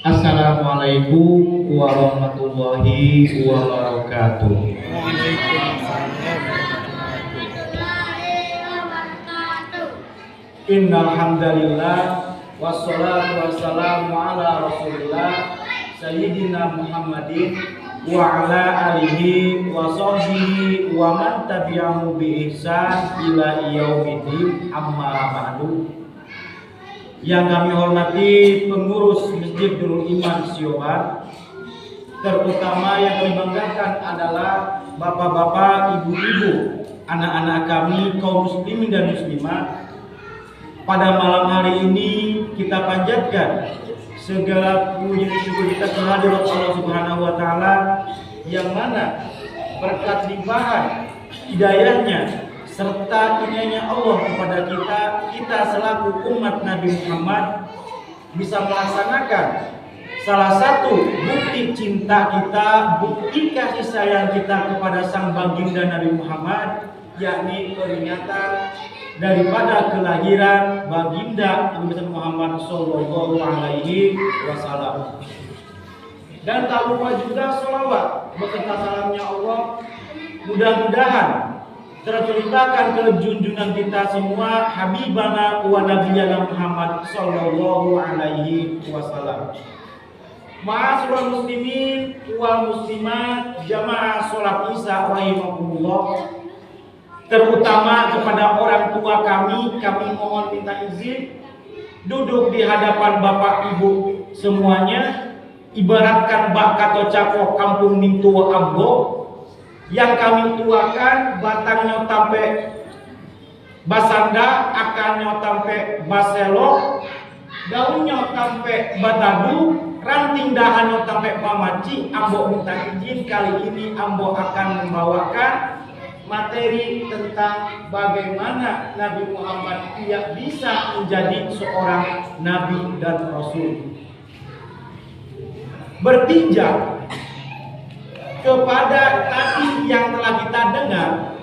Assalamualaikum warahmatullahi wabarakatuh. Innal hamdalillah wassalatu wassalamu ala Rasulillah sayyidina Muhammadin wa ala alihi wa sahbihi wa man tabi'ahu bi ihsan ila yaumiddin, amma ba'du. Yang kami hormati pengurus Masjid Nurul Iman Siobar, terutama yang kami banggakan adalah bapak-bapak, ibu-ibu, anak-anak kami kaum muslimin dan muslimat. Pada malam hari ini kita panjatkan segala puji dan syukur kita kehadirat Allah Subhanahu wa taala, yang mana berkat limpahan hidayahnya serta inayahnya Allah kepada kita selaku umat Nabi Muhammad bisa melaksanakan salah satu bukti cinta kita, bukti kasih sayang kita kepada sang baginda Nabi Muhammad, yakni peringatan daripada kelahiran baginda Nabi Muhammad Sallallahu Alaihi Wasallam. Dan tak lupa juga sholawat beserta salamnya Allah mudah-mudahan terceritakan ke junjungan kita semua, Habibana wa Nabiyana Muhammad Sallallahu Alaihi Wasallam. Ma'asyiral muslimin wal muslimat, jamaah sholat isya rahimakumullah, terutama kepada orang tua kami mohon minta izin duduk di hadapan bapak ibu semuanya. Ibaratkan bak kato cako kampung mintua ambo, yang kami tuakan batangnya tampe basanda, akarnya tampe baselo, daunnya tampe batadu, ranting dahannya tampe pamaci. Ambo minta izin kali ini ambo akan membawakan materi tentang bagaimana Nabi Muhammad ia bisa menjadi seorang nabi dan rasul. Berpijak kepada tadi yang telah kita dengar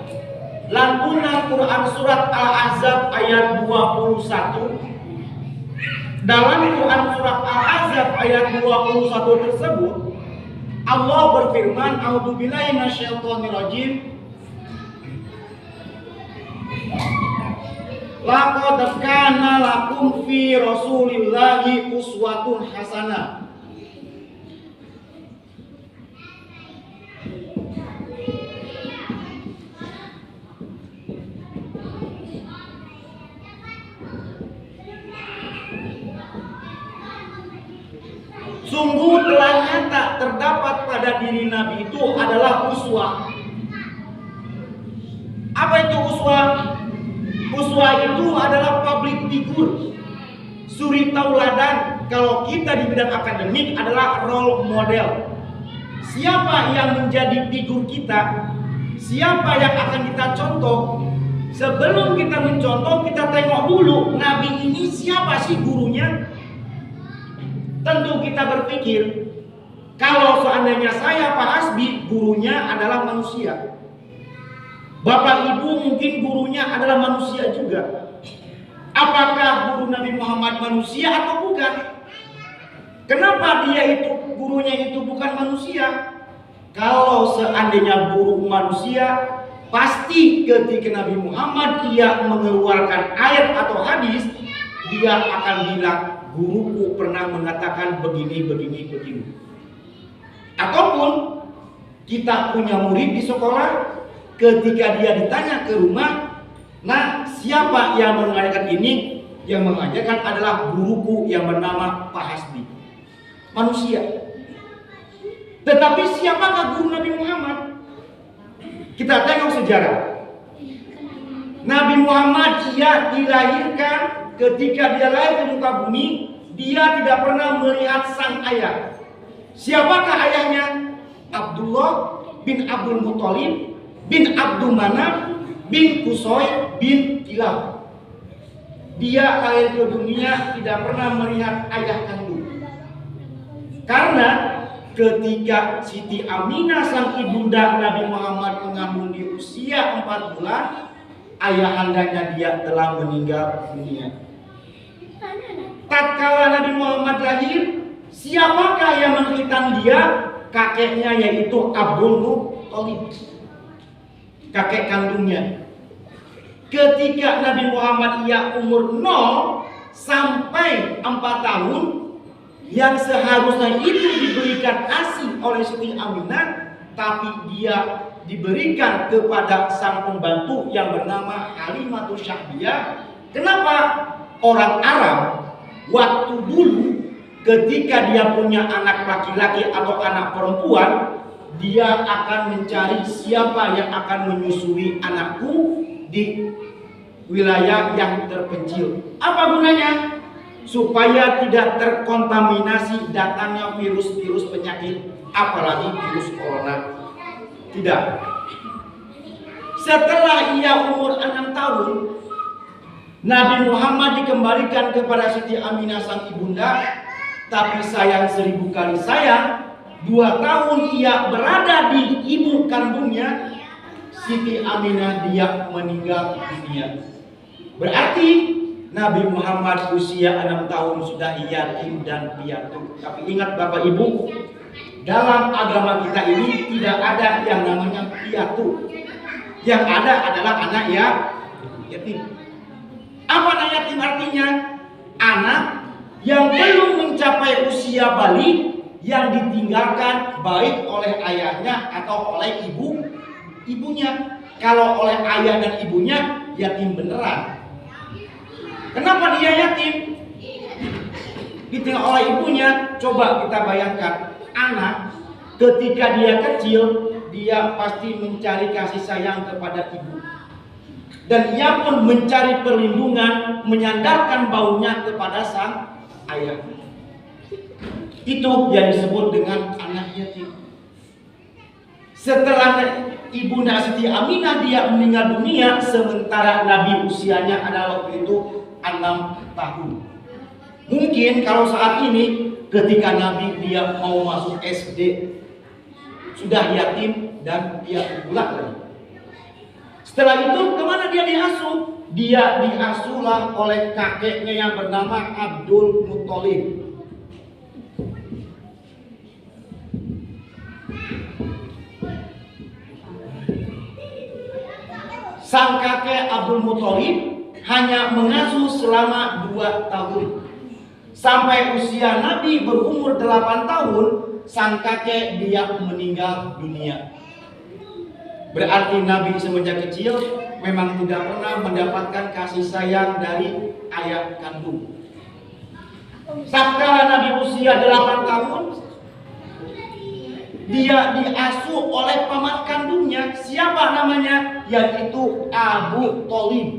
lantunan Quran surat Al-Ahzab ayat 21. Dalam Quran surat Al-Ahzab ayat 21 tersebut Allah berfirman, a'udzubillahi minasyaitonirrajim, laqad kana lakum fi rasulillahi uswatun hasanah. Sungguh telah nyata terdapat pada diri Nabi itu adalah uswah. Apa itu uswah? Uswah itu adalah public figure, suri tauladan. Kalau kita di bidang akademik adalah role model. Siapa yang menjadi figur kita? Siapa yang akan kita contoh? Sebelum kita mencontoh, kita tengok dulu Nabi ini siapa sih gurunya? Tentu kita berpikir, kalau seandainya saya Pak Hasbi, gurunya adalah manusia. Bapak Ibu mungkin gurunya adalah manusia juga. Apakah guru Nabi Muhammad manusia atau bukan? Kenapa gurunya itu bukan manusia? Kalau seandainya guru manusia, pasti ketika Nabi Muhammad ia mengeluarkan ayat atau hadis, dia akan bilang, guruku pernah mengatakan begini. Ataupun kita punya murid di sekolah, ketika dia ditanya ke rumah, nah siapa yang mengajarkan ini? Yang mengajarkan adalah guruku yang bernama Pak Hasbi. Manusia. Tetapi siapakah guru Nabi Muhammad? Kita tengok sejarah. Nabi Muhammad ia dilahirkan, ketika dia lahir ke muka bumi, dia tidak pernah melihat sang ayah. Siapakah ayahnya? Abdullah bin Abdul Muthalib bin Abdul Manaf bin Qusay bin Kilab. Dia lahir ke dunia tidak pernah melihat ayah kandung. Karena ketika Siti Aminah sang ibunda Nabi Muhammad mengandung di usia 4 bulan, ayahandanya dia telah meninggal dunia. Tatkala Nabi Muhammad Siapakah yang menghitan dia? Kakeknya, yaitu Abdul Muthalib, kakek kandungnya. Ketika Nabi Muhammad ia umur 0 sampai 4 tahun, yang seharusnya itu diberikan ASI oleh Siti Aminah, tapi dia diberikan kepada sang pembantu yang bernama Halimatus Sya'diyah. Kenapa? Orang Arab waktu dulu ketika dia punya anak laki-laki atau anak perempuan, dia akan mencari siapa yang akan menyusui anakku di wilayah yang terpencil. Apa gunanya? Supaya tidak terkontaminasi datangnya virus-virus penyakit, apalagi virus corona. Tidak. Setelah ia umur 6 tahun, Nabi Muhammad dikembalikan kepada Siti Aminah sang ibunda. Tapi sayang 1000 kali sayang, 2 tahun ia berada di ibu kandungnya, Siti Aminah dia meninggal dunia. Berarti Nabi Muhammad usia 6 tahun sudah yatim dan piatu. Tapi ingat Bapak Ibu, dalam agama kita ini tidak ada yang namanya piatu. Yang ada adalah anak yatim. Apa anak yatim artinya? Anak yang belum mencapai usia balik, yang ditinggalkan baik oleh ayahnya atau oleh ibunya. Kalau oleh ayah dan ibunya, yatim beneran. Kenapa dia yatim? Ditinggal oleh ibunya. Coba kita bayangkan, anak ketika dia kecil, dia pasti mencari kasih sayang kepada ibu. Dan ia pun mencari perlindungan, menyandarkan baunya kepada sang ayah. Itu yang disebut dengan anak yatim. Setelah ibunda Siti Aminah dia meninggal dunia, sementara Nabi usianya adalah waktu itu 6 tahun. Mungkin kalau saat ini ketika Nabi dia mau masuk SD, sudah yatim dan dia pulang lagi. Setelah itu kemana dia diasuh? Dia diasuhlah oleh kakeknya yang bernama Abdul Muthalib. Sang kakek Abdul Muthalib hanya mengasuh selama 2 tahun. Sampai usia Nabi berumur 8 tahun, sang kakek dia meninggal dunia. Berarti Nabi semenjak kecil memang tidak pernah mendapatkan kasih sayang dari ayah kandung. Tatkala Nabi usia 8 tahun, dia diasuh oleh paman kandungnya. Siapa namanya? Yaitu Abu Thalib.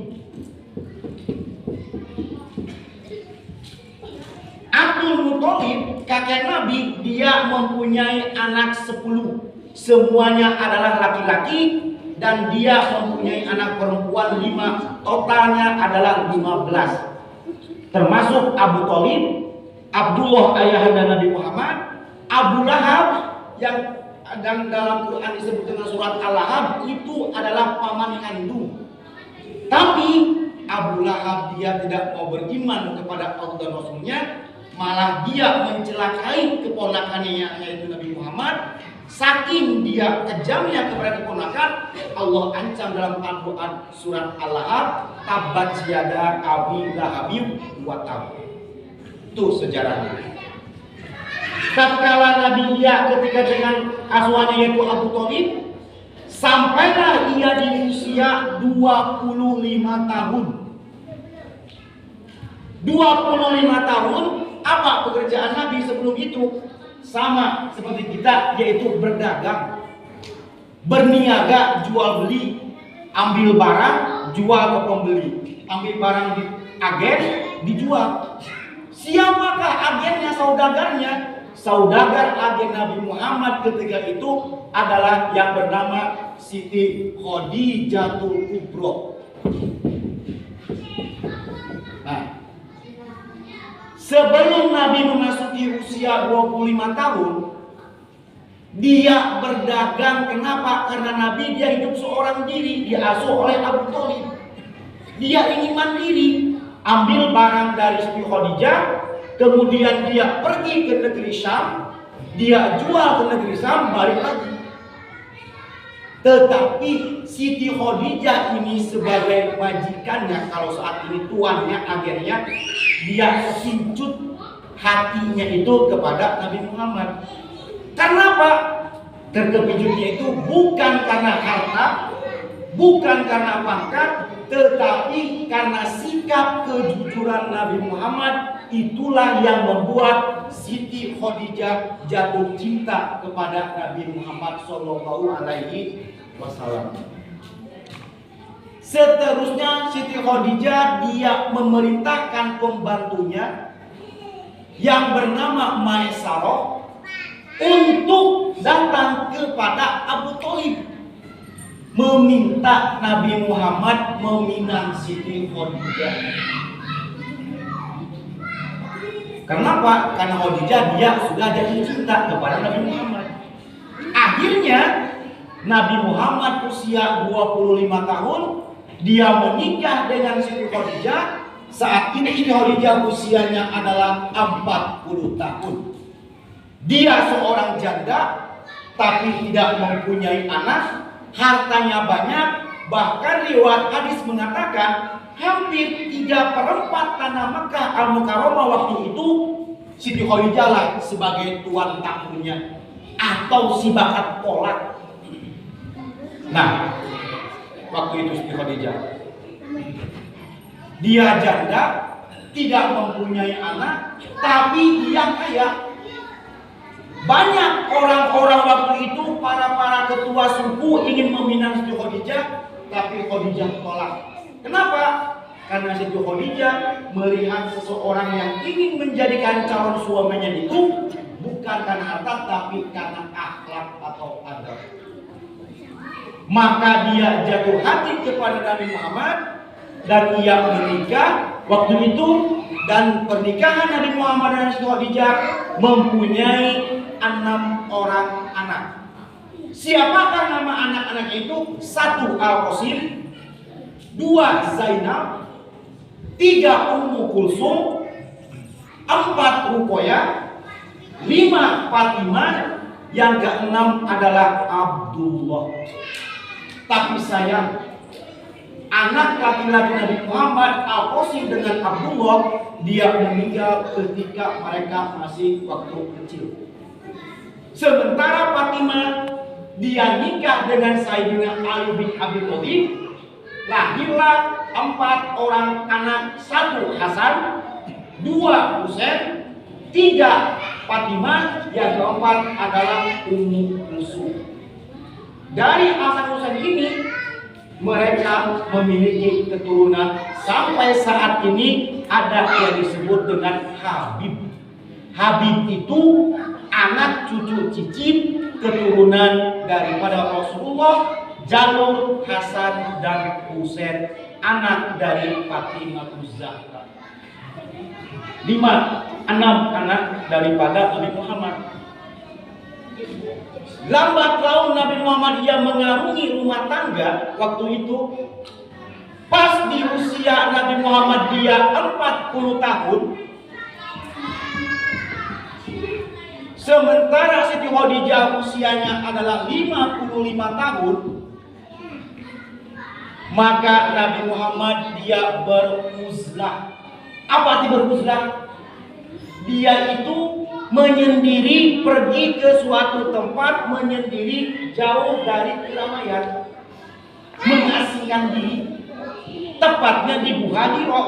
Abdul Muthalib, kakek Nabi, dia mempunyai anak 10. Semuanya adalah laki-laki dan dia mempunyai anak perempuan 5. Totalnya adalah 15. Termasuk Abu Thalib, Abdullah ayahanda Nabi Muhammad, Abu Lahab yang dalam Quran disebut dengan surat Al-Lahab, itu adalah paman kandung. Tapi Abu Lahab dia tidak mau beriman kepada Allah dan Rasulnya, malah dia mencelakai keponakannya yaitu Nabi Muhammad. Saking dia kejamnya kepada keponakan, Allah ancam dalam Al-Quran surat Al-Lahab, tabat yada abi lahabim wa tab. Itu sejarahnya. Tatkala Nabi ia ketika dengan asuhannya yaitu Abu Thalib, sampailah ia di usia 25 tahun. 25 tahun, apa pekerjaan Nabi sebelum itu? Sama seperti kita, yaitu berdagang, berniaga, jual beli, ambil barang, jual ke pembeli, ambil barang di agen, dijual. Siapakah agennya, saudagarnya? Saudagar agen Nabi Muhammad ketika itu adalah yang bernama Siti Khadijatul Kubra. Nah, sebelum Nabi memasuki usia 25 tahun, dia berdagang. Kenapa? Karena Nabi dia hidup seorang diri, diasuh oleh Abu Thalib. Dia ingin mandiri, ambil barang dari Siti Khadijah, kemudian dia pergi ke negeri Syam, dia jual ke negeri Syam, balik lagi. Tetapi Siti Khadijah ini sebagai majikannya, kalau saat ini tuannya, agennya, dia kincut hatinya itu kepada Nabi Muhammad. Karena apa? Terkejutnya itu bukan karena harta, bukan karena pangkat, tetapi karena sikap kejujuran Nabi Muhammad. Itulah yang membuat Siti Khadijah jatuh cinta kepada Nabi Muhammad Shallallahu Alaihi Wasallam. Seterusnya Siti Khadijah dia memerintahkan pembantunya yang bernama Maisarah untuk datang kepada Abu Thalib, meminta Nabi Muhammad meminang Siti Khadijah. Kenapa? Karena Khadijah dia sudah jatuh cinta kepada Nabi Muhammad. Akhirnya Nabi Muhammad usia 25 tahun, dia menikah dengan Siti Khadijah. Saat ini Siti Khadijah usianya adalah 40 tahun. Dia seorang janda, tapi tidak mempunyai anak, hartanya banyak. Bahkan riwayat hadis mengatakan hampir 3/4 tanah Mekah Al-Mukarramah waktu itu Siti Khadijah lah sebagai tuan tamunya atau si bakat kolak. Nah, waktu itu Siti Khadijah dia janda, tidak mempunyai anak, tapi dia kaya. Banyak orang-orang waktu itu, para ketua suku ingin meminang Siti Khadijah, tapi Khadijah tolak. Kenapa? Karena Siti Khadijah melihat seseorang yang ingin menjadikan calon suaminya itu bukan karena harta, tapi karena akhlak atau adab. Maka dia jatuh hati kepada Nabi Muhammad dan ia menikah waktu itu, dan pernikahan Nabi Muhammad dan Siti Khadijah mempunyai 6 orang anak. Siapakah nama anak-anaknya itu? 1 Al-Qasim, 2 Zainab, 3 Ummu Kulsum, 4 Ruqayyah, 5 Fatimah, yang ke-6 adalah Abdullah. Tapi sayang, anak laki-laki Nabi Muhammad Al-Qasim dengan Abdullah, dia meninggal ketika mereka masih waktu kecil. Sementara Fatimah dia nikah dengan Sayyidina Ali bin Abi Thalib. Lahirlah 4 orang anak, 1 Hasan, 2 Husain, 3 Fatimah, yang keempat adalah Ummu Kulsum. Dari Hasan Husain ini mereka memiliki keturunan sampai saat ini ada yang disebut dengan Habib. Habib itu anak cucu cicit keturunan daripada Rasulullah, jalur Hasan dan Husain, anak dari Fatimah Zahra. 6 anak daripada Nabi Muhammad. Lambat laun Nabi Muhammad ia mengarungi rumah tangga waktu itu. Pas di usia Nabi Muhammad dia 40 tahun. Sementara Siti Khadijah usianya adalah 55 tahun. Maka Nabi Muhammad dia beruzlah. Apa arti beruzlah? Dia itu menyendiri pergi ke suatu tempat, menyendiri jauh dari keramaian, mengasingkan diri, tepatnya di Buhadiro.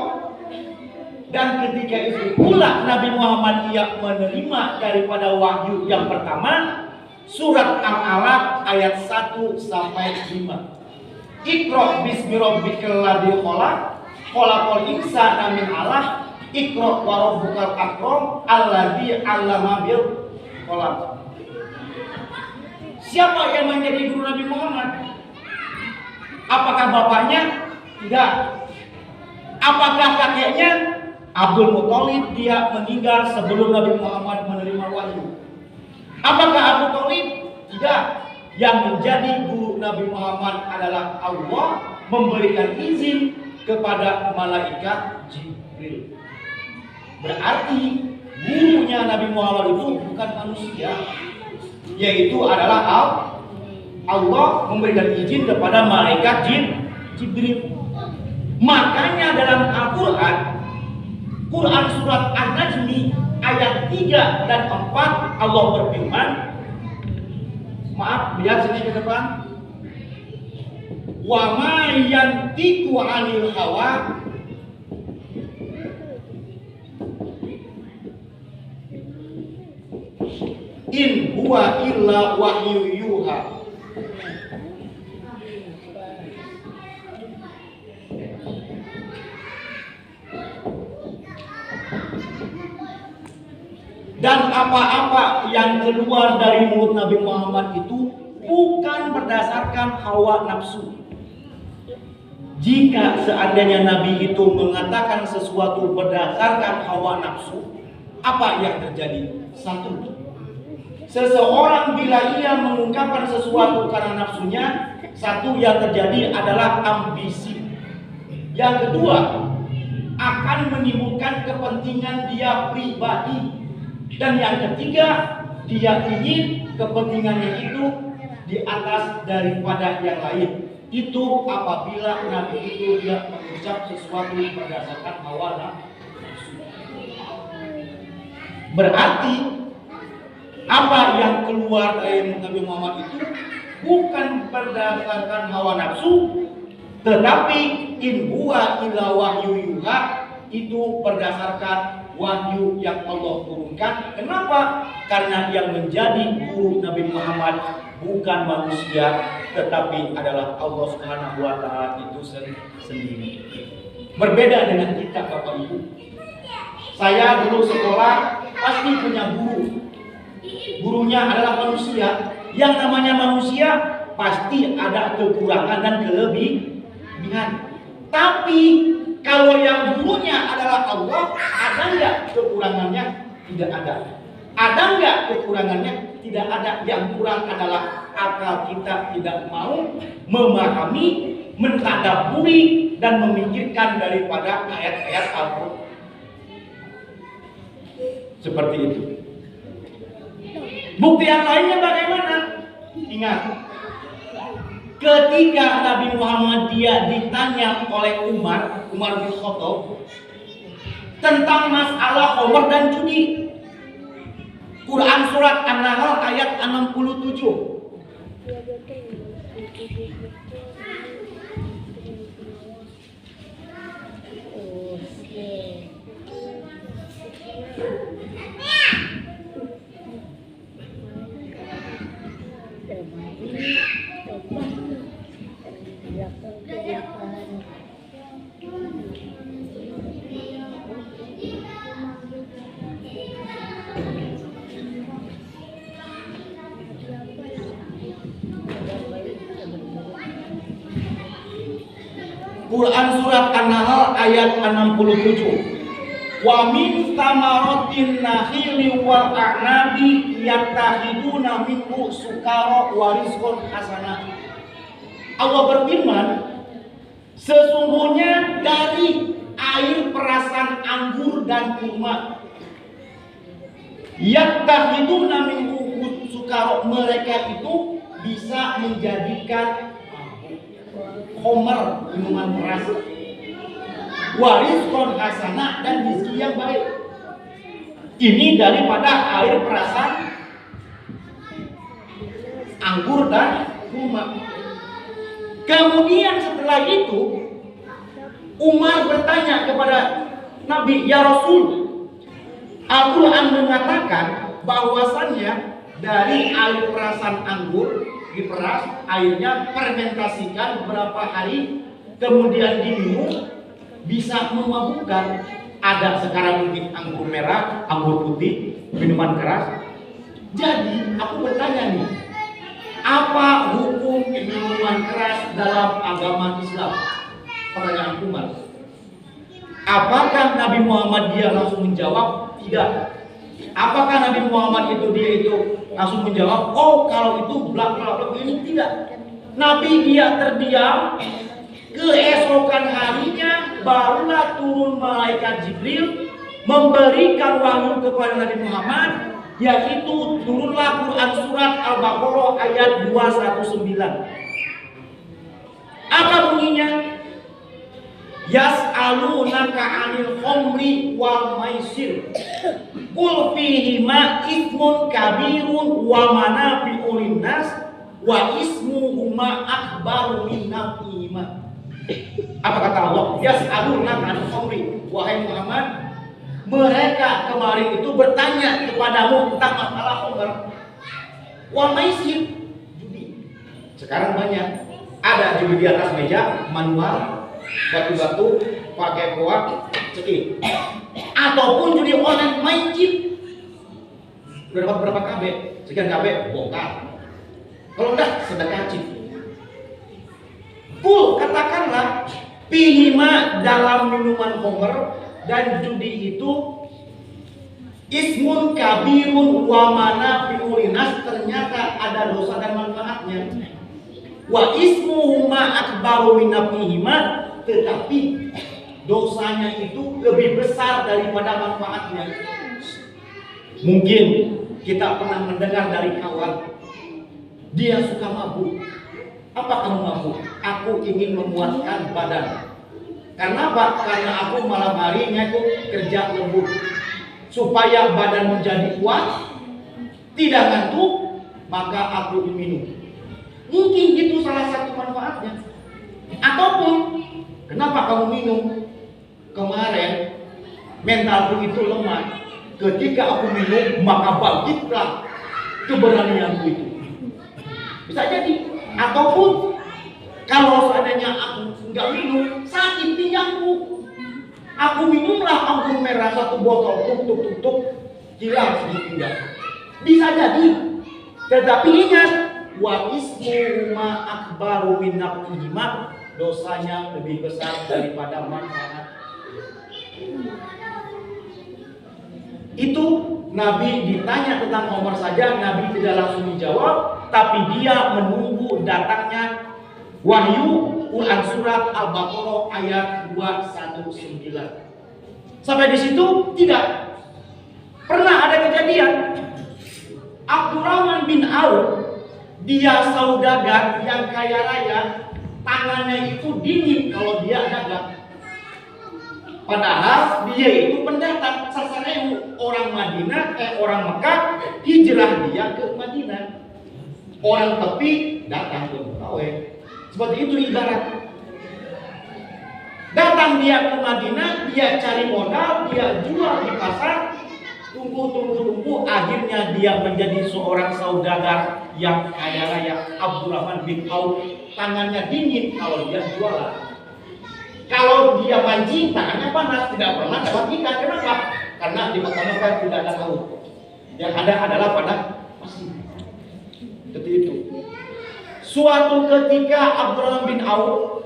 Dan ketika itu pula Nabi Muhammad ia menerima daripada wahyu yang pertama, surat Al-Alaq ayat 1 sampai 5. Iqra bismi rabbikal ladzi khalaq, khalaqal insana min 'alaq, Iqra wa rabbukal akram alladzi 'allama bil qalam. Siapa yang menjadi guru Nabi Muhammad? Apakah bapaknya? Tidak. Apakah kakeknya? Abdul Muthalib, dia meninggal sebelum Nabi Muhammad menerima wahyu. Apakah Abu Thalib? Tidak. Yang menjadi guru Nabi Muhammad adalah Allah memberikan izin kepada malaikat Jibril. Berarti gurunya Nabi Muhammad itu bukan manusia, yaitu adalah Allah memberikan izin kepada malaikat Jibril. Makanya dalam Al-Quran, Quran surat An-Najmi ayat 3 dan 4 Allah berfirman, maaf lihat sini ke depan, wa ma yantiqu 'anil hawa in huwa illa wahyu yuha. Dan apa-apa yang keluar dari mulut Nabi Muhammad itu bukan berdasarkan hawa nafsu. Jika seandainya Nabi itu mengatakan sesuatu berdasarkan hawa nafsu, apa yang terjadi? Satu, seseorang bila ia mengungkapkan sesuatu karena nafsunya, satu yang terjadi adalah ambisi. Yang kedua, akan menimbulkan kepentingan dia pribadi. Dan yang ketiga, dia ingin kepentingannya itu di atas daripada yang lain. Itu apabila Nabi itu tidak mengucap sesuatu berdasarkan hawa nafsu. Berarti apa yang keluar dari Nabi Muhammad itu bukan berdasarkan hawa nafsu, tetapi in huwa illa wahyu yuha, itu berdasarkan wahyu yang Allah turunkan. Kenapa? Karena yang menjadi guru Nabi Muhammad bukan manusia, tetapi adalah Allah Subhanahu wa Ta'ala itu sendiri. Berbeda dengan kita, Bapak Ibu. Saya dulu sekolah pasti punya guru. Gurunya adalah manusia. Yang namanya manusia pasti ada kekurangan dan kelebihan. Tapi kalau yang gurunya adalah Allah, ada nggak kekurangannya? Tidak ada. Ada nggak kekurangannya? Tidak ada. Yang kurang adalah akal kita tidak mau memahami, mentadaburi, dan memikirkan daripada ayat-ayat Al-Quran. Seperti itu. Bukti yang lainnya bagaimana? Ingat, ketika Nabi Muhammad dia ditanya oleh Umar bin Khattab tentang masalah khamr dan judi, Quran surat An-Nahl ayat 67. Quran surat An-Nahl ayat 67. Wa min thamaratin nakhili wal a'nabi yattakhiduna minhu sukara wa rizqan hasanah. Allah berfirman, sesungguhnya dari air perasan anggur dan kurma, yattakhiduna minhu sukara, mereka itu bisa menjadikan khamr, minuman keras, warizqan hasanah, dan rezeki yang baik. Ini daripada air perasan anggur dan kurma. Kemudian setelah itu Umar bertanya kepada Nabi, ya Rasul, Al-Quran mengatakan bahwasannya dari air perasan anggur diperas, airnya fermentasikan beberapa hari, kemudian diminum, bisa memabukkan. Ada sekarang mungkin anggur merah, anggur putih, minuman keras. Jadi aku bertanya nih, apa hukum minuman keras dalam agama Islam? Pertanyaan Umar. Apakah Nabi Muhammad dia langsung menjawab? Tidak. Apakah Nabi Muhammad itu langsung menjawab, oh kalau itu bla bla bla, ini tidak. Nabi dia terdiam. Keesokan harinya barulah turun malaikat Jibril memberikan wahyu kepada Nabi Muhammad, yaitu turunlah Quran surat Al-Baqarah ayat 219. Apa bunyinya? Yas'alunaka 'anil khamri wal maisir. Qul fihima itsmun kabirun wa manafi'u linnas wa ismuhuma akbaru min naf'ihima. Apa kata Allah? Yas'alunaka 'anil khamri. Wahai Muhammad, mereka kemarin itu bertanya kepadamu tentang masalah khamr wal maisir, judi. Sekarang banyak ada di atas meja manual, batu-batu, pakai koak, cekik, ataupun judi online main chip. Udah dapat berapa KB? Sekian KB, bongkar. Kalau enggak, sedekah chip. Kul, katakanlah, pihima dalam minuman khamr dan judi itu ismun kabirun wa manafi'u linnas, ternyata ada dosa dan manfaatnya. Wa ismuhuma akbaru min naf'ihima, tetapi dosanya itu lebih besar daripada manfaatnya. Mungkin kita pernah mendengar dari kawan, dia suka mabuk. Apa kamu mabuk? Aku ingin menguatkan badan. Karena apa? Karena aku malam harinya itu kerja lembut, supaya badan menjadi kuat, tidak ngantuk, maka aku minum. Mungkin itu salah satu manfaatnya. Ataupun kenapa kamu minum? Kemarin mentalku itu lemah. Ketika aku minum, maka bangkitlah keberanianku itu. Bisa jadi. Ataupun kalau seandainya aku nggak minum, sakit pinggangku. Aku minumlah anggur merah satu botol, tuk, hilang sedikit pinggang. Bisa jadi. Tetapi ingat, wa ismuhuma akbaru min naf'ihima, dosanya lebih besar daripada manfaat. Itu Nabi ditanya tentang khamr saja, Nabi tidak langsung dijawab, tapi dia menunggu datangnya wahyu Quran surat Al-Baqarah ayat 219. Sampai di situ tidak pernah ada kejadian. Abdurrahman bin Auf, dia saudagar yang kaya raya, tangannya itu dingin kalau dia dagang. Padahal dia itu pendatang, sasaran orang Madinah, orang Mekah, hijrah dia ke Madinah. Orang tepi datang ke Mekah. Seperti itu ibarat. Datang dia ke Madinah, dia cari modal, dia jual di pasar, tunggu, akhirnya dia menjadi seorang saudagar yang kaya raya. Abdurrahman bin Auf, tangannya dingin kalau dia jualan. Kalau dia mancing, tangannya panas, tidak pernah dapat ikan. Kenapa? Karena di Mekah tidak ada laut. Yang ada adalah pada pasir. Seperti itu. Suatu ketika Abdurrahman bin Auf,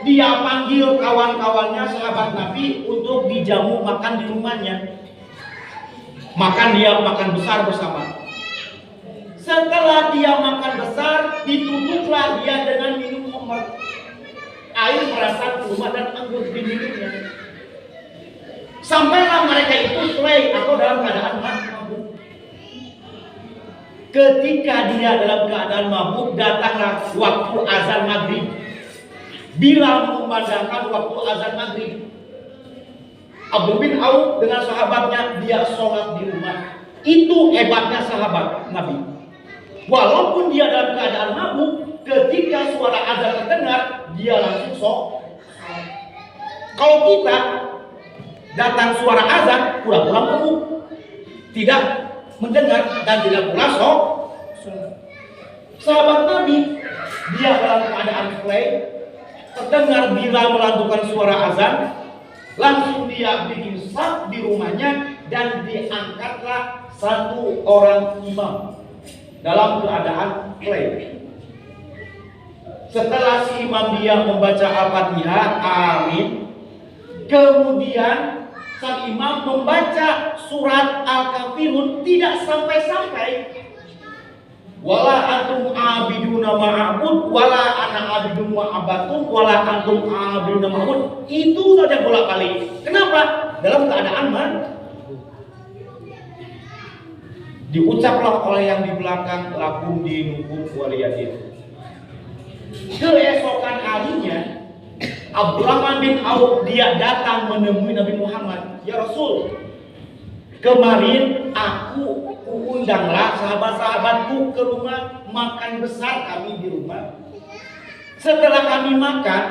dia panggil kawan-kawannya sahabat Nabi untuk dijamu makan di rumahnya. Makan besar bersama. Setelah dia makan besar, ditutuplah dia dengan minum khamr. Air perasan kurma dan anggur diminumnya. Sampailah mereka itu selai atau dalam keadaan mabuk. Ketika dia dalam keadaan mabuk, datanglah waktu azan maghrib. Bila memandangkan waktu azan maghrib, Abu bin Auf dengan sahabatnya dia sholat di rumah. Itu hebatnya sahabat Nabi. Walaupun dia dalam keadaan mabuk, ketika suara azan terdengar, dia langsung sholat. Kalau kita datang suara azan, pura-pura mabuk, tidak mendengar dan tidak pula sholat. Sahabat Nabi, dia dalam keadaan play, terdengar bila melantunkan suara azan, langsung dia bikin saf di rumahnya dan diangkatlah satu orang imam dalam keadaan play. Setelah si imam dia membaca Al-Fatihah, amin. Kemudian sang imam membaca surat Al-Kafirun tidak sampai-sampai. Wala antum abiduna ma'abud, wala ana abidun ma'abatun, wala antum abiduna ma'abud. Itu saja bolak-balik. Kenapa? dalam keadaan diucaplah oleh yang di belakang, lakum dinukum waliyadin. Keesokan harinya Abdurrahman bin Auf dia datang menemui Nabi Muhammad. Ya Rasul, kemarin aku undanglah sahabat-sahabatku ke rumah, makan besar kami di rumah. Setelah kami makan,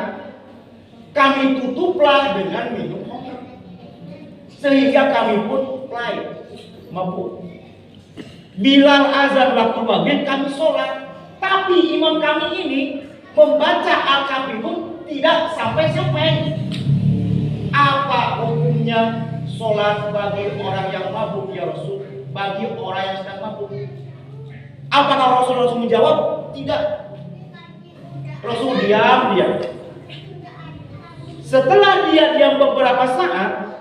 kami tutuplah dengan minum khamr, sehingga kami pun play, mabuk. Bilal azan waktu maghrib kami sholat, tapi imam kami ini membaca Al-Kafirun tidak sampai. Apa hukumnya sholat bagi orang yang mabuk ya Rasul? Bagi orang yang sedang mabuk? Apakah Rasul langsung menjawab? Tidak. Rasul diam. Setelah dia diam beberapa saat,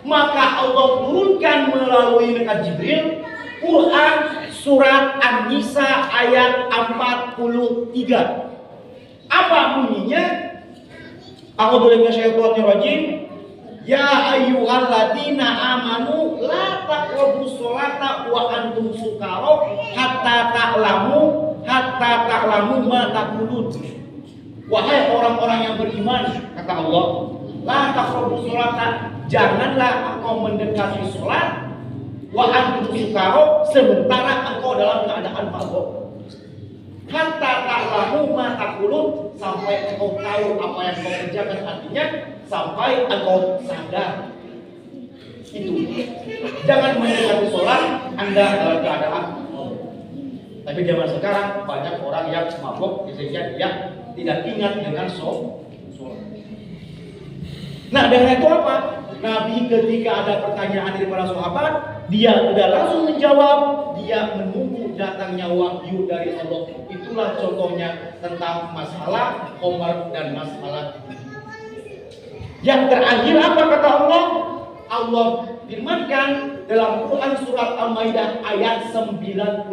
maka Allah turunkan melalui malaikat Jibril Quran surat An-Nisa ayat 43. Apa bunyinya? A'udzu minasyaitonir rajim. Ya ayyuhalladzina amanu la taqrabus sholata wa antum sukara hatta ta'lamu ma taqulun. Wahai orang-orang yang beriman, kata Allah, la taqrabus sholata, janganlah engkau mendekati sholat wa antum sukara, sementara engkau dalam keadaan mabuk. Hatta ta'lamu ma taqulun, sampai engkau tahu apa yang kau kerjakan, artinya sampai engkau sadar. Itu. Jangan mendekati sholat Anda dalam keadaan mabuk. Tapi zaman sekarang banyak orang yang mabuk sehingga dia tidak ingat dengan sholat. Nah, dengan itu apa? Nabi ketika ada pertanyaan dari para sahabat, dia tidak langsung menjawab, dia menunggu datangnya wahyu dari Allah. Itulah contohnya tentang masalah khamr dan masalah. Yang terakhir apa kata Allah? Allah firmankan dalam Quran surat Al-Maidah ayat 90.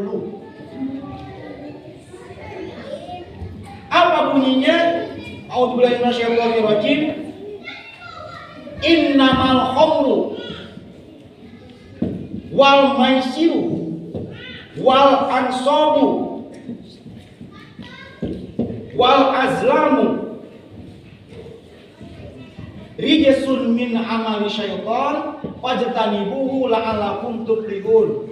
Apa bunyinya? A'udzubillahi minasyaitonir rajim. Innamal khamru wal maisiru wal ansabu wal azlamu rijsun min amali syaitan fajtanibuhu la'allakum tuflihun.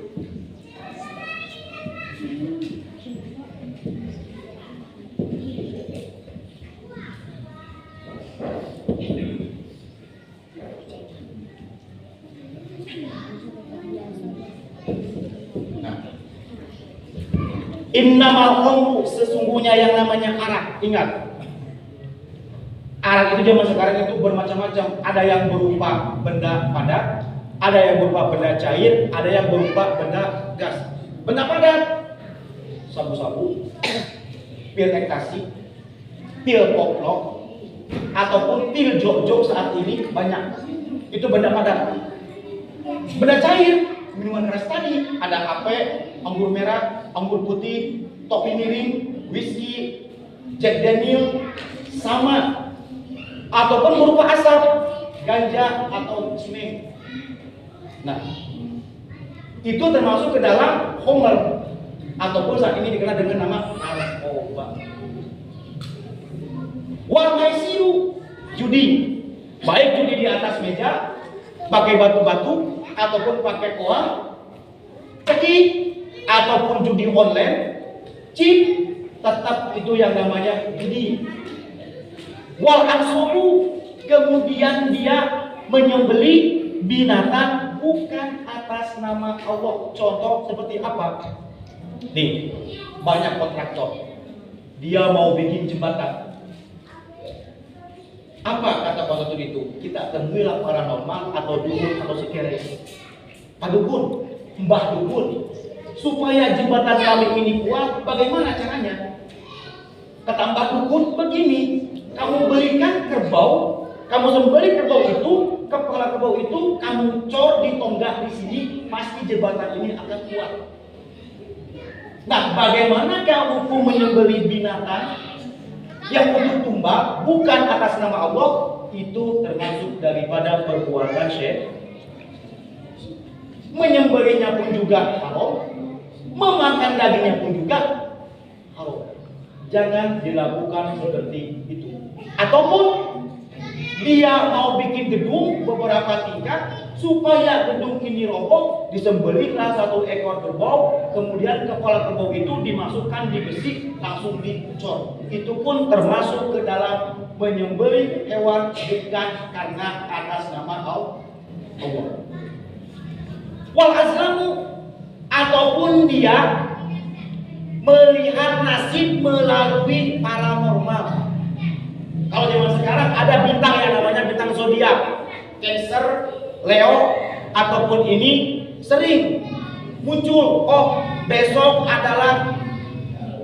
Innamal khamru, sesungguhnya yang namanya arak. Ingat, arak itu zaman sekarang itu bermacam-macam. Ada yang berupa benda padat, ada yang berupa benda cair, ada yang berupa benda gas. Benda padat, sabu-sabu, pil ekstasi, pil poplok, ataupun pil jok-jok saat ini banyak. Itu benda padat. Benda cair, minuman keras tadi, ada HP, anggur merah, anggur putih, topi miring, whisky, Jack Daniel, sama, ataupun berupa asap, ganja atau cimeng. Nah, itu termasuk ke dalam khamr, ataupun saat ini dikenal dengan nama narkoba. Wal maisiru, judi, baik judi di atas meja, pakai batu-batu, ataupun pakai koin, ceki, ataupun judi online, chip, tetap itu yang namanya judi. Wal ansabu, kemudian dia menyembeli binatang bukan atas nama Allah. Contoh seperti apa? Nih, banyak kontraktor, dia mau bikin jembatan. Apa kata kontraktor itu? Kita temuilah paranormal atau dukun atau sekere. Pak dukun, mbah dukun, supaya jembatan kami ini kuat, bagaimana caranya? Kata mbah dukun begini, kamu belikan kerbau, kamu sembelih kerbau itu, kepala kerbau itu kamu cor di tonggak di sini, pasti jembatan ini akan kuat. Nah, bagaimanakah hukum menyembelih binatang yang untuk tumbang bukan atas nama Allah? itu termasuk daripada perbuatan syirik. Menyembelihnya pun juga haram, memakan dagingnya pun juga haram. Jangan dilakukan seperti itu. Ataupun dia mau bikin gedung beberapa tingkat, supaya gedung ini roboh, disembelihlah satu ekor kerbau, kemudian kepala kerbau itu dimasukkan di besi, langsung dicor. Itu pun termasuk ke dalam menyembelih hewan bukan karena atas nama Allah. Wal azlamu, ataupun dia melihat nasib melalui paranormal. Kalau zaman sekarang ada bintang yang namanya bintang zodiak, Cancer, Leo, ataupun ini sering muncul. Oh, besok adalah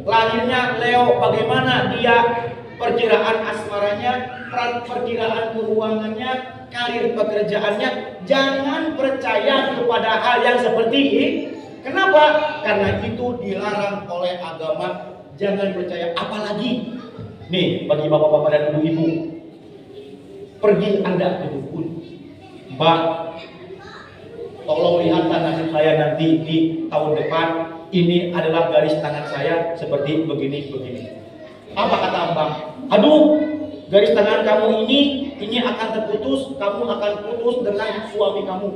lahirnya Leo. Bagaimana dia perkiraan asmaranya, perkiraan keuangannya, karir pekerjaannya. Jangan percaya kepada hal yang seperti ini. Kenapa? Karena itu dilarang oleh agama. Jangan percaya. Apalagi nih bagi bapak-bapak dan ibu-ibu, pergi Anda ke dukun. Mbak, tolong lihat nasib saya nanti di tahun depan. Ini adalah garis tangan saya seperti begini. Apa kata Abang? Aduh, garis tangan kamu ini akan terputus. Kamu akan putus dengan suami kamu.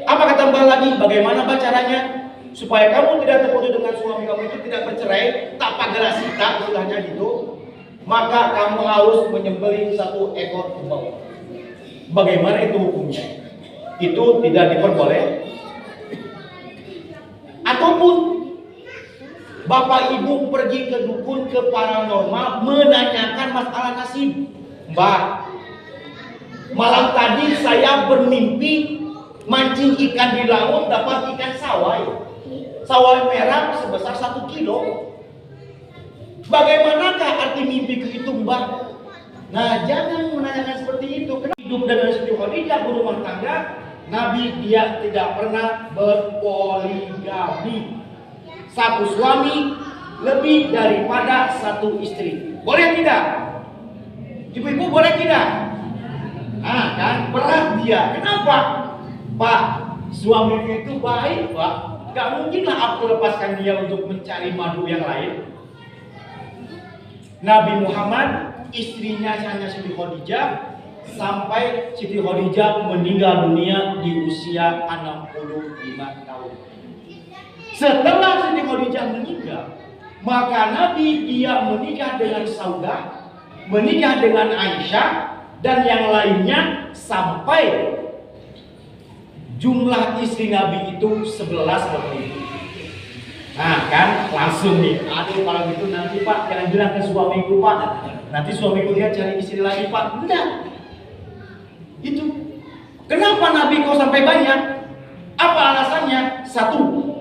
Apa kata Mbak lagi? Bagaimana Mbak caranya supaya kamu tidak terputus dengan suami kamu itu, tidak bercerai, tak pagerasita istilahnya gitu? Maka kamu harus menyembelih satu ekor kerbau. Bagaimana itu hukumnya? Itu tidak diperbolehkan. Ataupun bapak ibu pergi ke dukun, ke paranormal, menanyakan masalah nasib. Mbak, malam tadi saya bermimpi mancing ikan di laut, dapat ikan sawai merah sebesar 1 kilo. Bagaimanakah arti mimpi itu, Mbak? Nah, jangan menanyakan seperti itu. Karena hidup dengan Siti Khadijah berumah tangga, Nabi dia tidak pernah berpoligami. Satu suami lebih daripada satu istri. Boleh tidak? Ibu-ibu boleh tidak? Kan berat dia. Kenapa? Pak, suamiku itu baik, Pak. Gak mungkinlah aku lepaskan dia untuk mencari madu yang lain. Nabi Muhammad, istrinya hanya Siti Khadijah, sampai Siti Khadijah meninggal dunia di usia 65 tahun. Setelah Siti Khadijah meninggal, maka Nabi dia menikah dengan Saudah, menikah dengan Aisyah, dan yang lainnya sampai jumlah istri Nabi itu 11 waktu itu. Nah kan langsung nih, aduh kalau gitu nanti Pak jangan bilang ke suamiku Pak, nanti suamiku dia cari istri lagi Pak. Enggak. Itu. Kenapa Nabi kok sampai banyak? Apa alasannya? Satu,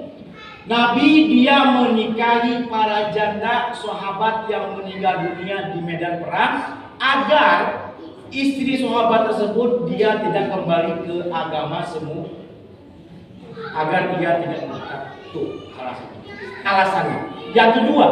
Nabi dia menikahi para janda sahabat yang meninggal dunia di medan perang agar istri sahabat tersebut dia tidak kembali ke agama semu, agar dia tidak murtad. Tuh alasannya. Yang kedua,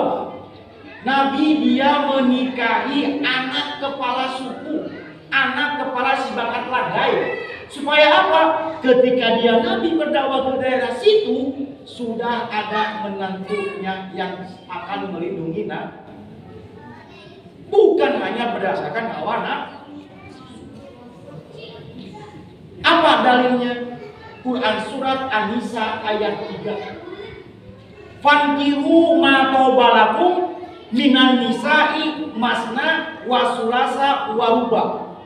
Nabi dia menikahi anak kepala suku, anak kepala si bakat lagai. Supaya apa? Ketika dia Nabi berdakwah ke daerah situ, sudah ada menantunya yang akan melindungi Nabi. Bukan hanya berdasarkan hawa nafsu. Apa dalilnya? Quran surat An-Nisa ayat 3. Fankihu ma taubalakum minan nisa'i masna wa sulasa wa ruba.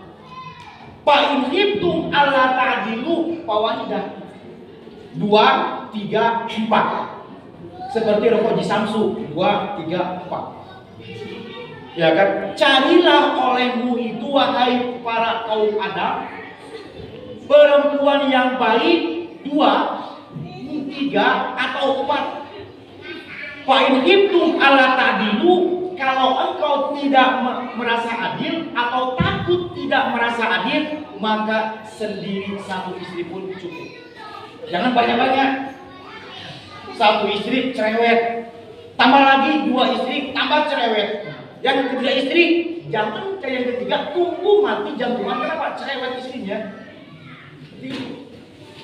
Fa in khiftum alla ta'dilu fawahidah. 2, 3, 4. Seperti Rokoji Samsu 2, 3, 4. Ya kan? Carilah olehmu itu wahai para kaum Adam perempuan yang baik 2, 3 atau 4. Fa in khiftum alla ta'dilu, kalau engkau tidak merasa adil atau takut tidak merasa adil, maka sendiri satu istri pun cukup. Jangan banyak-banyak. Satu istri cerewet, tambah lagi 2 istri, tambah cerewet. Yang ketiga istri jangan kayak yang ketiga tunggu mati jantungan. Kenapa? Cerewet istrinya.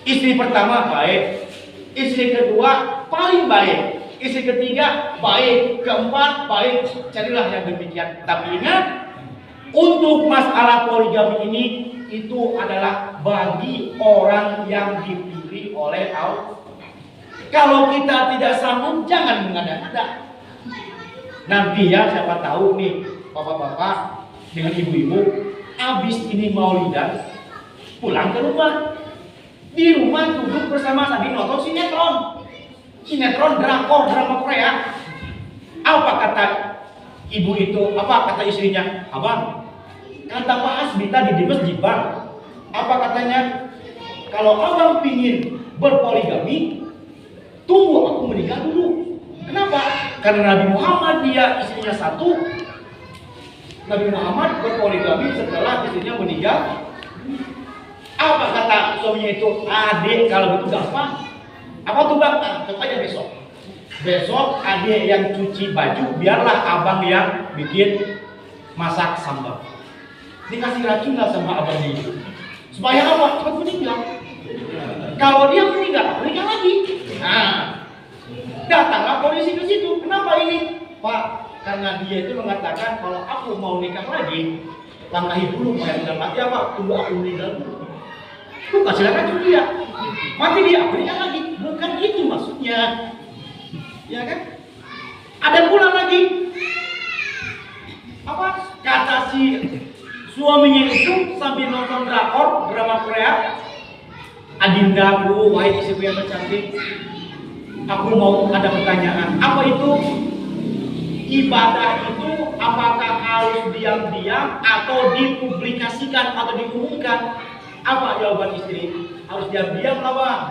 Istri pertama baik, istri kedua paling baik, istri ketiga baik, keempat baik. Carilah yang demikian. Tapi ingat, untuk masalah poligami ini itu adalah bagi orang yang dipilih oleh Allah. Kalau kita tidak sanggup, jangan mengada-ngada. Nanti ya, siapa tahu nih, bapak-bapak dengan ibu-ibu, habis ini maulidan, pulang ke rumah. Di rumah duduk bersama sambil nonton sinetron drakor, drama Korea. Apa kata ibu itu? Apa kata istrinya? Abang, kata Pak Asbita di masjid bang. Apa katanya? Kalau abang pingin berpoligami, tunggu aku menikah dulu. Kenapa? Karena Nabi Muhammad dia istrinya satu. Nabi Muhammad berpoligami setelah istrinya meninggal. Apa kata suaminya itu? Adik, kalau gitu gampang. Apa tuh bang? Coba aja besok. Besok adik yang cuci baju, biarlah abang yang bikin masak sambal. Dikasih racun nggak sama abangnya itu? Supaya apa? Cepat meninggal. Kalau dia meninggal, menikah lagi. Nah, datanglah polisi ke situ. Kenapa ini? Pak, karena dia itu mengatakan kalau aku mau nikah lagi, langkahi dulu mau yang mati apa? Tunggu aku meninggal dulu. Lu kasih racun dia. Mati dia, aku nikah lagi. Bukan itu maksudnya. Ya kan? Ada pula lagi. Apa? Kata si suaminya itu sambil nonton drakor, drama Korea. Adindaku, wahai istriku yang tercantik, aku mau ada pertanyaan. Apa itu? Ibadah itu apakah harus diam-diam atau dipublikasikan atau diumumkan? Apa jawaban istri? Harus diam-diam lah bang.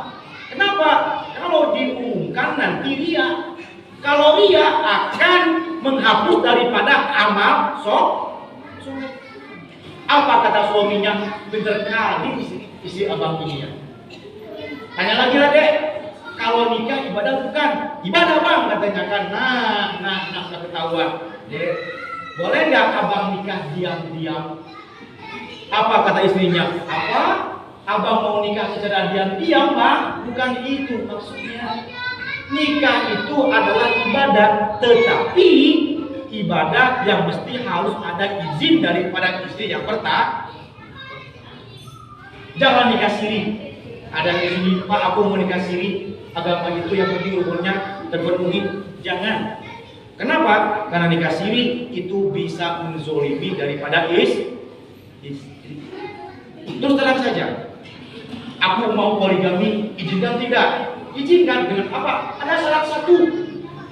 Kenapa? Kalau diumumkan nanti ria. Kalau ria akan menghapus daripada amal soleh. Apa kata suaminya? Bener kali istri abang ini ya. Tanya lagi lah dek. Kalau nikah ibadah bukan? Ibadah bang katanya kan. Nah ketahuan. Dek, boleh nggak abang nikah diam-diam? Apa kata istrinya? Apa? Abang mau nikah secara diam-diam bang? Bukan itu maksudnya. Nikah itu adalah ibadah, tetapi ibadah yang mesti harus ada izin daripada istri yang pertama. Jangan nikah siri. Ada yang sini, Pak aku mau nikah siri. Agama itu yang penting umurnya terpenuhi. Jangan. Kenapa? Karena nikah siri itu bisa menzolimi daripada istri. Terus terang saja, aku mau poligami, izinkan tidak? Izinkan dengan apa? Ada syarat satu,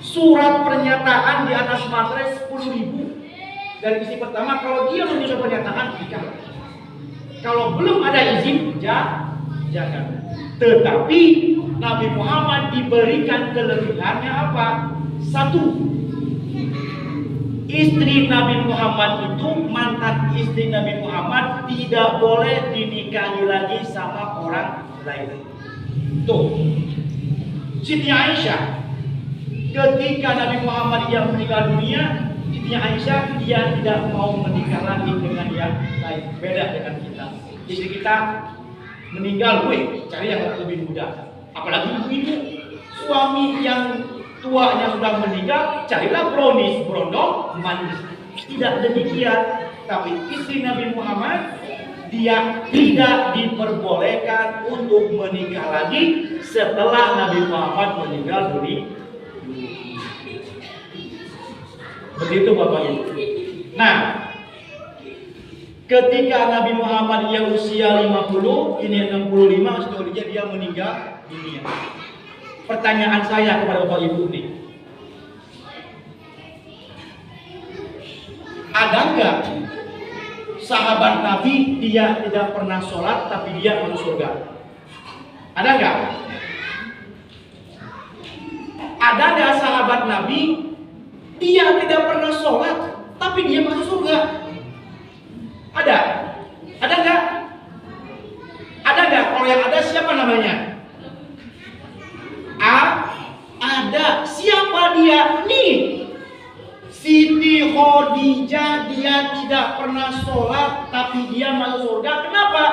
surat pernyataan di atas materai 10.000 dari istri pertama. Kalau dia menyusun pernyataan, nikah. Kalau belum ada izin, jangan. Tetapi Nabi Muhammad diberikan kelebihannya apa? Satu, istri Nabi Muhammad itu, mantan istri Nabi Muhammad tidak boleh dinikahi lagi sama orang lain. Tuh, Siti Aisyah, ketika Nabi Muhammad yang meninggal dunia, Siti Aisyah dia tidak mau menikah lagi dengan yang lain. Beda dengan kita. Istri kita meninggal, cari yang lebih muda. Apalagi ibu-ibu, suami yang tuanya sudah meninggal, carilah brownies, berondong, manis. Tidak demikian. Tapi istri Nabi Muhammad, dia tidak diperbolehkan untuk menikah lagi setelah Nabi Muhammad meninggal dunia. Begitu Bapak Ibu. Nah, ketika Nabi Muhammad yang usia 50, ini 65, setelahnya dia meninggal dunia. Pertanyaan saya kepada Bapak Ibu nih, ada enggak sahabat Nabi dia tidak pernah sholat tapi dia masuk surga? Ada enggak? Ada enggak sahabat Nabi dia tidak pernah sholat tapi dia masuk surga? Ada? Ada enggak? Ada enggak? Kalau yang ada siapa namanya? Ada. Siapa dia? Nih, Siti Khadijah dia tidak pernah sholat tapi dia masuk surga. Kenapa?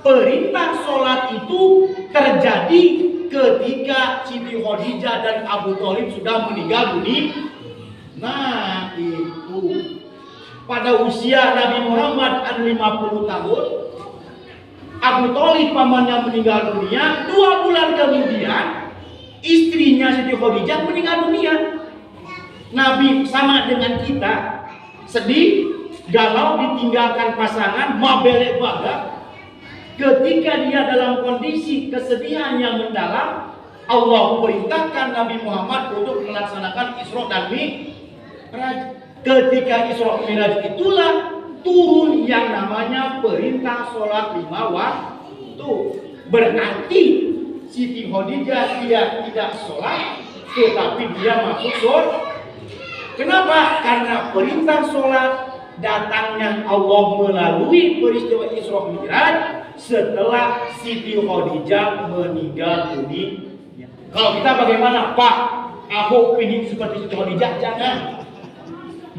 Perintah sholat itu terjadi ketika Siti Khadijah dan Abu Thalib sudah meninggal dunia. Nah itu pada usia Nabi Muhammad 50 tahun, Abu Thalib pamannya meninggal dunia. 2 bulan kemudian istrinya Siti Khadijah meninggal dunia. Nabi sama dengan kita, sedih, galau, ditinggalkan pasangan, mabelek baga. Ketika dia dalam kondisi kesedihan yang mendalam, Allah perintahkan Nabi Muhammad untuk melaksanakan Isra dan Mi'raj. Ketika Isra Mi'raj itulah turun yang namanya perintah sholat 5 waktu. Berarti Siti Khadijah dia tidak sholat, tetapi dia masuk surga. Kenapa? Karena perintah sholat datangnya Allah melalui peristiwa Isra Mi'raj setelah Siti Khadijah meninggal dunia. Kalau kita bagaimana? Pak, aku ingin seperti Siti Khadijah, jangan.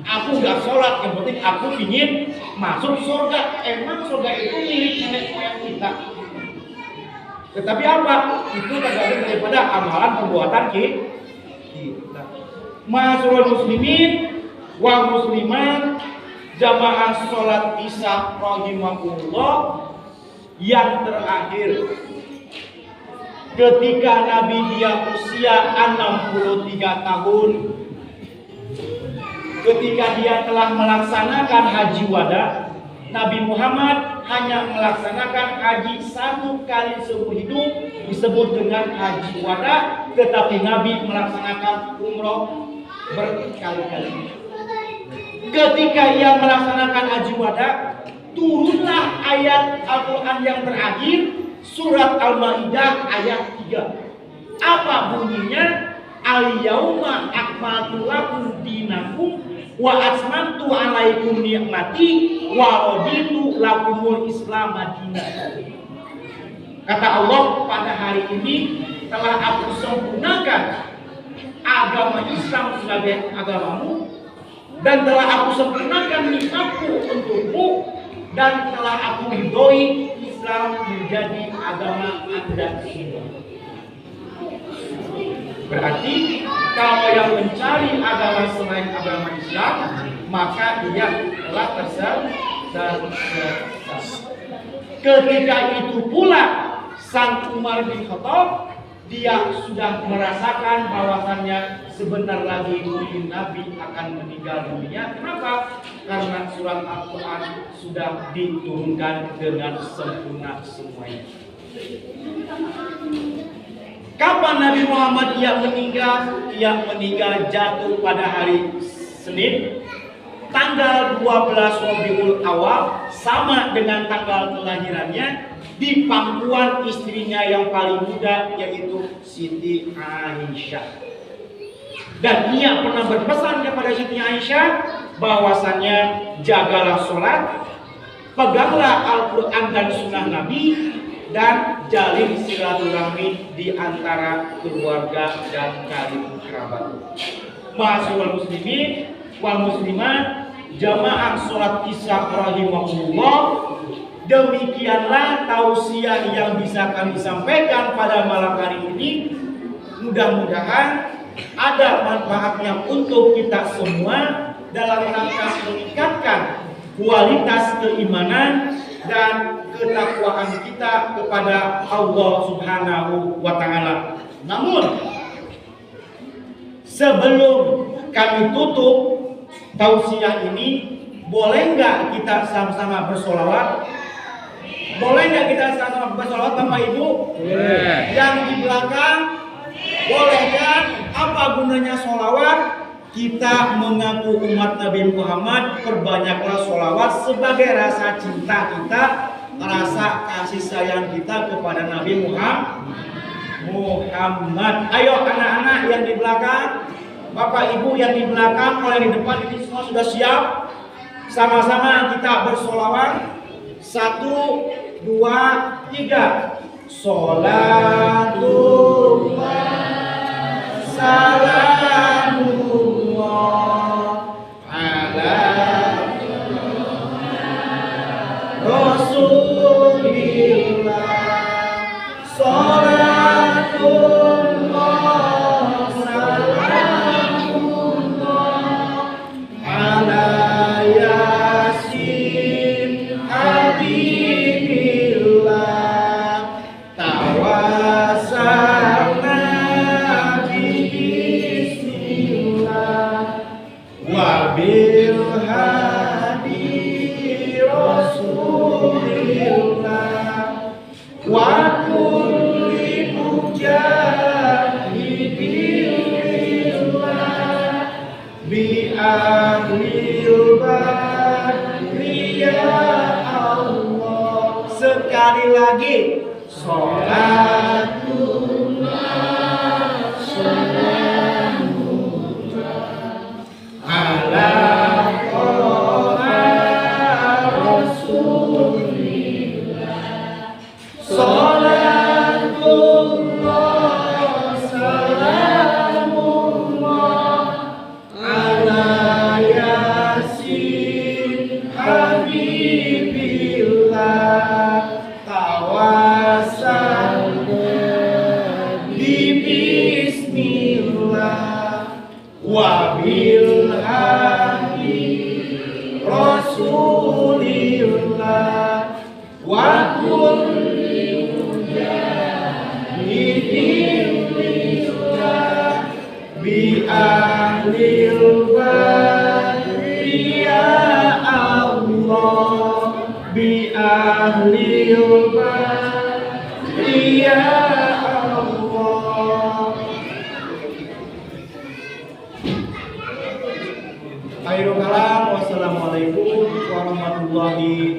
Aku gak sholat, yang penting aku ingin masuk surga. Emang surga itu milik nenek moyang kita. Tetapi apa? Itu tergantung daripada amalan perbuatan kita. Ma'asyiral muslimin wal muslimat, jamaah sholat isya rahimahullah, yang terakhir ketika Nabi dia usia 63 tahun, ketika dia telah melaksanakan haji wada, Nabi Muhammad hanya melaksanakan haji 1 kali seumur hidup, disebut dengan haji wada, tetapi Nabi melaksanakan umroh berkali-kali. Ketika ia melaksanakan haji wada, turunlah ayat Al-Quran yang terakhir, surat Al-Maidah ayat 3. Apa bunyinya? Al-yauma akmaltu lakum dinakum wa atmamtu alaikum ni'mati wa raditu lakumul Islam madinah. Kata Allah, pada hari ini telah aku sempurnakan agama Islam sebagai agamamu, dan telah aku sempurnakan nikmatku untukmu, dan telah aku ridhoi Islam menjadi agama Anda semua. Berarti kalau yang mencari agama selain agama Islam, maka dia telah tersesat. Ketika itu pula Sang Umar bin Khattab, dia sudah merasakan bahwasannya sebentar lagi mungkin Nabi akan meninggal dunia. Kenapa? Karena surat Al-Quran sudah diturunkan dengan sempurna semuanya. Kapan Nabi Muhammad ia meninggal? Ia meninggal jatuh pada hari Senin, tanggal 12 Rabiul Awal, sama dengan tanggal kelahirannya, di pangkuan istrinya yang paling muda, yaitu Siti Aisyah. Dan ia pernah berpesan kepada Siti Aisyah bahwasannya jagalah sholat, peganglah Al-Quran dan Sunnah Nabi, dan jalin silaturahmi di antara keluarga dan karib kerabat. Ma'asyiral muslimin wal muslimat, jamaah sholat isya rahimahullah, demikianlah tausiah yang bisa kami sampaikan pada malam hari ini. Mudah-mudahan ada manfaatnya untuk kita semua dalam rangka meningkatkan kualitas keimanan dan ketakwaan kita kepada Allah Subhanahu wa Ta'ala. Namun sebelum kami tutup tausiah ini, boleh nggak kita sama-sama bersolawat? Boleh nggak kita sama-sama bersolawat, Bapak Ibu? Yang di belakang, boleh kan? Apa gunanya solawat? Kita mengaku umat Nabi Muhammad, perbanyaklah solawat sebagai rasa cinta kita, rasa kasih sayang kita kepada Nabi Muhammad. Ayo anak-anak yang di belakang, Bapak Ibu yang di belakang, kalau yang di depan ini semua sudah siap. Sama-sama kita bersolawat. 1, 2, 3. Sholatullah salamullah ahlil badri ya Allah. Sekali lagi, sholatullah salamullah ala toha rasulillah. Sholatullah salamullah ala yasin habibillah. Tawasal bismillah wabil hadi rasulillah wa kulli mujahidin lillah bi ahlil badri ya Allah, bi ahlil badri ya Allah. Akhirul kalam, wassalamualaikum warahmatullahi